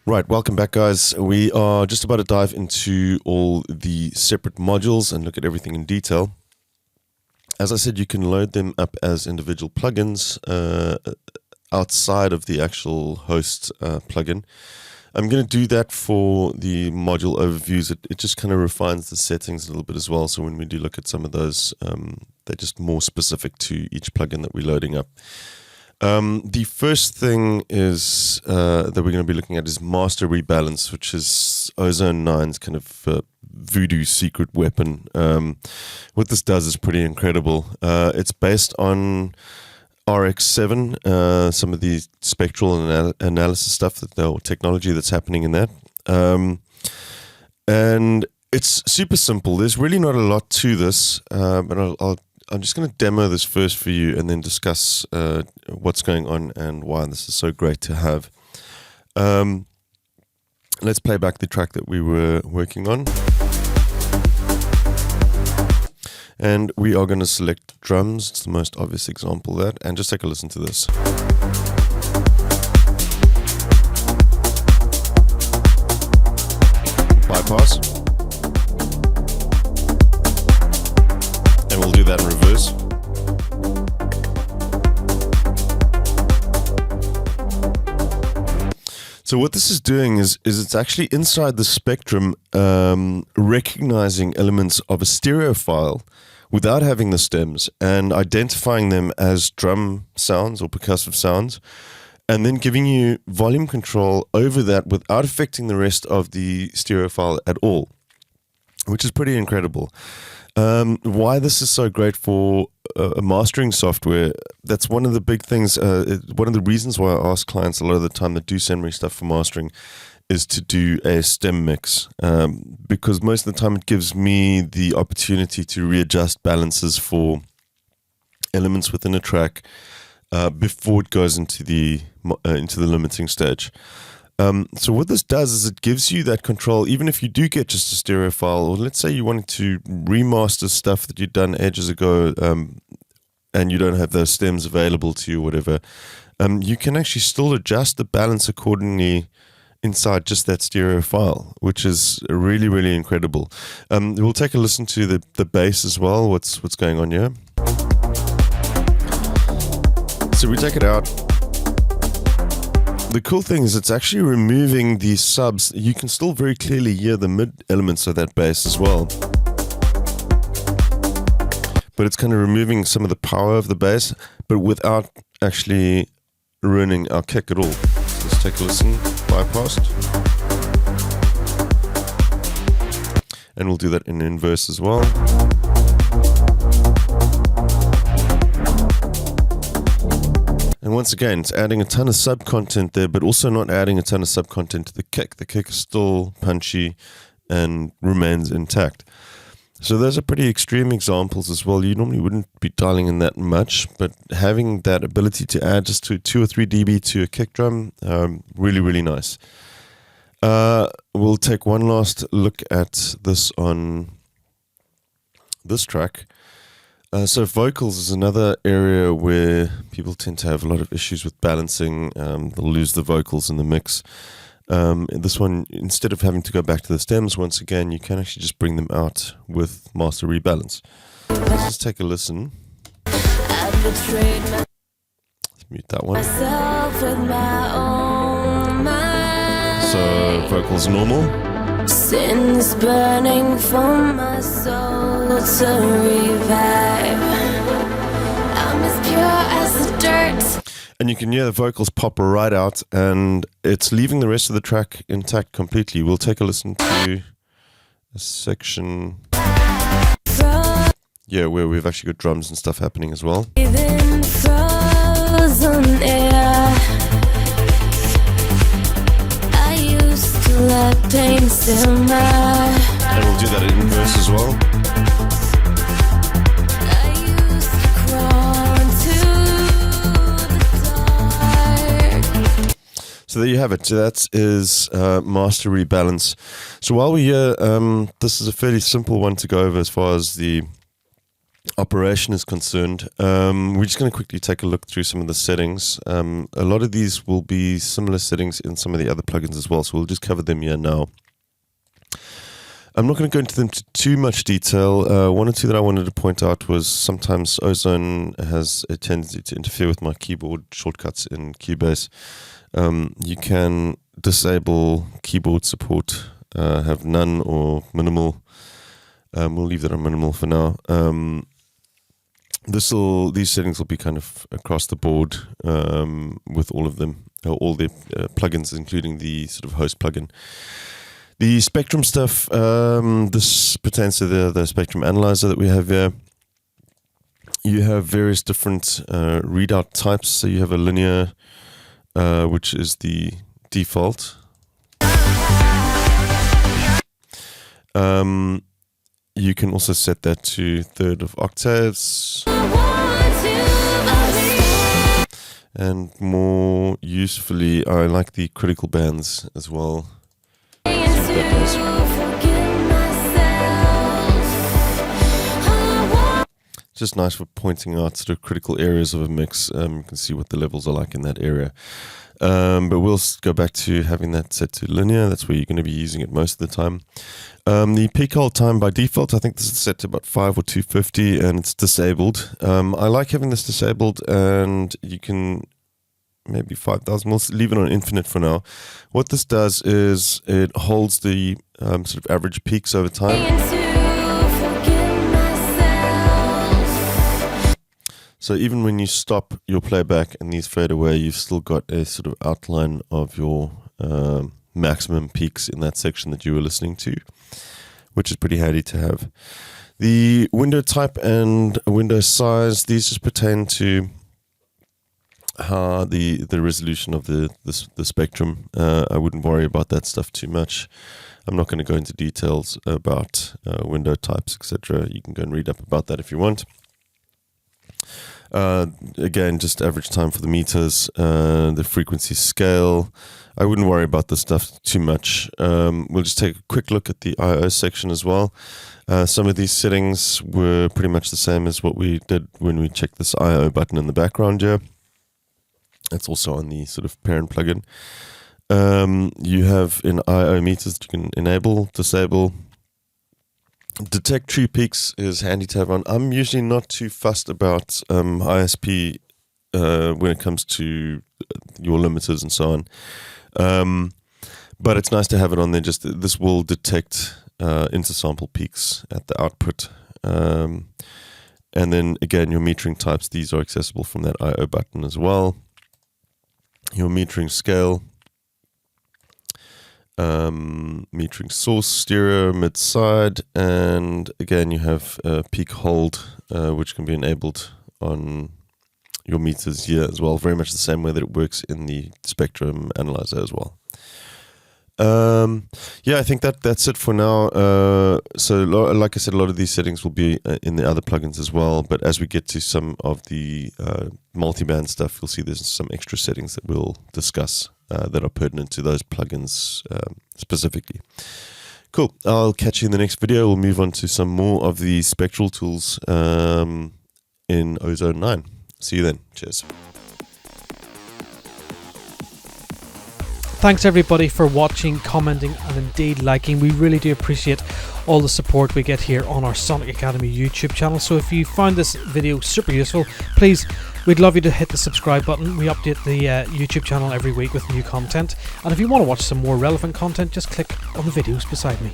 Right, welcome back, guys. We are just about to dive into all the separate modules and look at everything in detail. As I said, you can load them up as individual plugins outside of the actual host plugin. I'm going to do that for the module overviews. It just kind of refines the settings a little bit as well. So when we do look at some of those, they're just more specific to each plugin that we're loading up. The first thing is that we're going to be looking at is Master Rebalance, which is Ozone 9's kind of voodoo secret weapon. What this does is pretty incredible. It's based on RX7, some of the spectral analysis stuff, or technology that's happening in that. And it's super simple. There's really not a lot to this, but I'm just going to demo this first for you and then discuss what's going on and why this is so great to have. Let's play back the track that we were working on. And we are going to select drums. It's the most obvious example of that. And just take a listen to this. Bypass. And we'll do that in reverse. So what this is doing is it's actually inside the spectrum, recognizing elements of a stereo file without having the stems and identifying them as drum sounds or percussive sounds, and then giving you volume control over that without affecting the rest of the stereo file at all, which is pretty incredible. Why this is so great for a mastering software, that's one of the big things, one of the reasons why I ask clients a lot of the time that do send me stuff for mastering is to do a stem mix, because most of the time it gives me the opportunity to readjust balances for elements within a track before it goes into the limiting stage. So what this does is it gives you that control, even if you do get just a stereo file, or let's say you wanted to remaster stuff that you'd done ages ago, and you don't have those stems available to you, or whatever, you can actually still adjust the balance accordingly inside just that stereo file, which is really, really incredible. We'll take a listen to the bass as well, what's going on here. So we take it out. The cool thing is it's actually removing the subs. You can still very clearly hear the mid elements of that bass as well. But it's kind of removing some of the power of the bass, but without actually ruining our kick at all. So let's take a listen, bypassed. And we'll do that in inverse as well. And once again, it's adding a ton of sub-content there, but also not adding a ton of sub-content to the kick. The kick is still punchy and remains intact. So those are pretty extreme examples as well. You normally wouldn't be dialing in that much, but having that ability to add just to 2 or 3 dB to a kick drum, really, really nice. We'll take one last look at this on this track. So vocals is another area where people tend to have a lot of issues with balancing. They'll lose the vocals in the mix. This one, instead of having to go back to the stems once again, you can actually just bring them out with Master Rebalance. Let's just take a listen. Let's mute that one. So vocals normal. Sin's burning from my soul to revive. I'm as pure as the dirt. And you can hear the vocals pop right out, and it's leaving the rest of the track intact completely. We'll take a listen to a section, where we've actually got drums and stuff happening as well. Even frozen air. Let pain simmer. And we'll do that in inverse as well. I used to crawl into the dark. So there you have it. So that is Master Rebalance. So while we're here, this is a fairly simple one to go over as far as the operation is concerned, we're just going to quickly take a look through some of the settings. A lot of these will be similar settings in some of the other plugins as well, so we'll just cover them here now. I'm not going to go into them to too much detail. One or two that I wanted to point out was sometimes Ozone has a tendency to interfere with my keyboard shortcuts in Cubase. You can disable keyboard support, have none or minimal. We'll leave that on minimal for now. These settings will be kind of across the board with all of them, all the plugins, including the sort of host plugin. The spectrum stuff, this pertains to the spectrum analyzer that we have here. You have various different readout types. So you have a linear, which is the default. You can also set that to third of octaves. And more usefully, I like the critical bands as well. Just nice for pointing out sort of critical areas of a mix. You can see what the levels are like in that area. But we'll go back to having that set to linear. That's where you're going to be using it most of the time. The peak hold time by default, I think this is set to about 5 or 250, and it's disabled. I like having this disabled, and you can maybe 5,000. We'll leave it on infinite for now. What this does is it holds the sort of average peaks over time. So even when you stop your playback and these fade away, you've still got a sort of outline of your maximum peaks in that section that you were listening to, which is pretty handy to have. The window type and window size, these just pertain to how the resolution of the spectrum. I wouldn't worry about that stuff too much. I'm not going to go into details about window types, etc. You can go and read up about that if you want. Again, just average time for the meters, the frequency scale. I wouldn't worry about this stuff too much. We'll just take a quick look at the I/O section as well. Some of these settings were pretty much the same as what we did when we checked this I/O button in the background here. It's also on the sort of parent plugin. You have in I/O meters that you can enable, disable. Detect true peaks is handy to have on. I'm usually not too fussed about ISP when it comes to your limiters and so on. But it's nice to have it on there. Just this will detect intersample peaks at the output. And then again, your metering types, these are accessible from that I/O button as well. Your metering scale. Metering source, stereo, mid-side, and again you have peak hold, which can be enabled on your meters here as well, very much the same way that it works in the spectrum analyzer as well. Yeah, I think that's it for now. So like I said, a lot of these settings will be in the other plugins as well, but as we get to some of the multi-band stuff, you'll see there's some extra settings that we'll discuss that are pertinent to those plugins specifically. Cool. I'll catch you in the next video. We'll move on to some more of the spectral tools in Ozone 9. See you then. Cheers. Thanks everybody for watching, commenting, and indeed liking. We really do appreciate all the support we get here on our Sonic Academy YouTube channel. So if you found this video super useful, please, we'd love you to hit the subscribe button. We update the YouTube channel every week with new content. And if you want to watch some more relevant content, just click on the videos beside me.